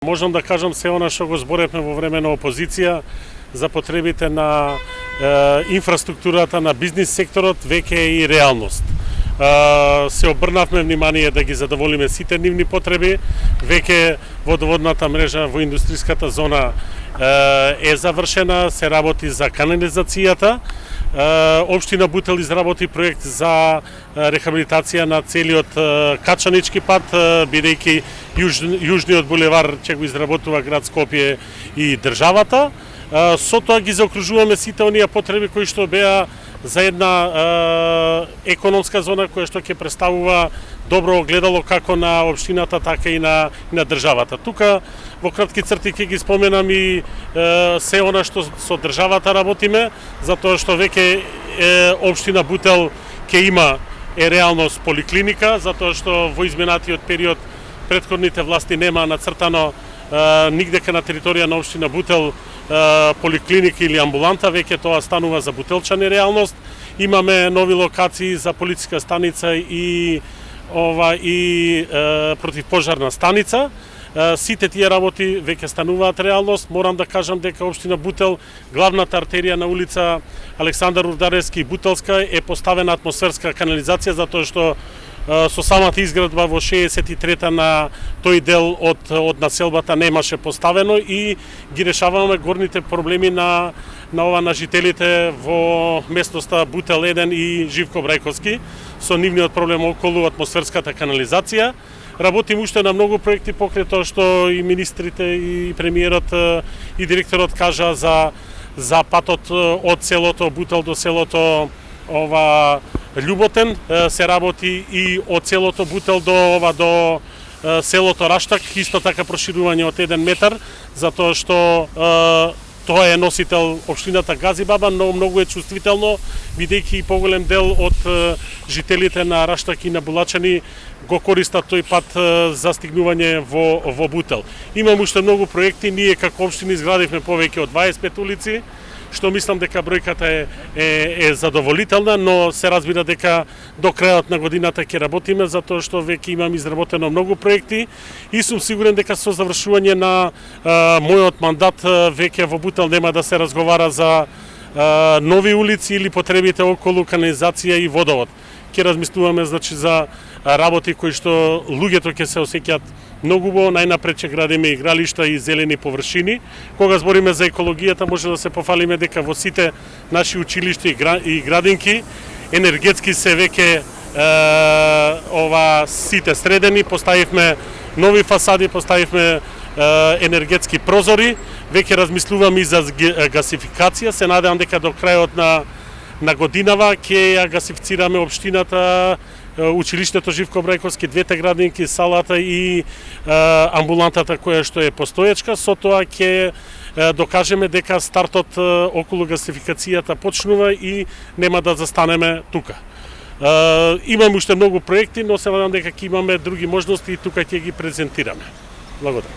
Можам да кажам се она што го зборевме во време на опозиција за потребите на инфраструктурата на бизнис секторот веќе е и реалност. Се обрнавме внимание да ги задоволиме сите нивни потреби. Веќе водоводната мрежа во индустријската зона е завршена, се работи за канализацијата. Општина Бутел изработи проект за рехабилитација на целиот Качанички пат, бидејќи јужниот булевар ќе го изработува град Скопје и државата. Со тоа ги заокружуваме сите оние потреби кои што беа за една економска зона која што ќе представува добро огледало како на општината, така и на државата. Тука во кратки црти ќе ги споменам и се она што со државата работиме, затоа што веќе општина Бутел ќе има реалност поликлиника, затоа што во изминатиот период претходните власти нема нацртано нигдека на територија на општина Бутел поликлиника или амбуланта, веќе тоа станува за бутелчани реалност. Имаме нови локации за полициска станица и противпожарна станица. Сите тие работи веќе стануваат реалност. Морам да кажам дека општина Бутел, главната артерија на улица Александар Урдаревски и Бутелска е поставена атмосферска канализација, затоа што со самата изградба во 63-та на тој дел од населбата немаше поставено и ги решаваме горните проблеми на жителите во местноста Бутел 1 и Живко Брајковски со нивниот проблем околу атмосферската канализација. Работим уште на многу проекти покрај тоа што и министрите и премиерот и директорот кажа за патот од селото Бутел до селото Љуботен, се работи и од селото Бутел до селото Раштак, исто така проширување од 1 метар, затоа што тоа е носител општината Газибаба, но многу е чувствително, бидејќи и поголем дел од жителите на Раштак и на Булачани го користат тој пат за стигнување во Бутел. Имам уште многу проекти, ние како општина изградивме повеќе од 25 улици, што мислам дека бројката е задоволителна, но се разбира дека до крајот на годината ќе работиме, затоа што веќе имам изработено многу проекти и сум сигурен дека со завршување на мојот мандат веќе во Бутел нема да се разговара за нови улици или потребите околу канализација и водовод. Ќе размислуваме за работи кои што луѓето ќе се осеќаат многу убаво. Најнапред ќе градиме игралишта и зелени површини. Кога збориме за екологијата, може да се пофалиме дека во сите наши училишта и градинки енергетски се веќе сите средени, поставивме нови фасади, поставивме енергетски прозори, веќе размислуваме и за гасификација. Се надевам дека до крајот на годинава ќе ја гасифицираме општината, училиштето Живко Брајковски, двете градинки, салата и амбулантата која што е постоечка. Со тоа ќе докажеме дека стартот околу гасификацијата почнува и нема да застанеме тука. Имаме уште многу проекти, но се надам дека ќе имаме други можности и тука ќе ги презентираме. Благодарам.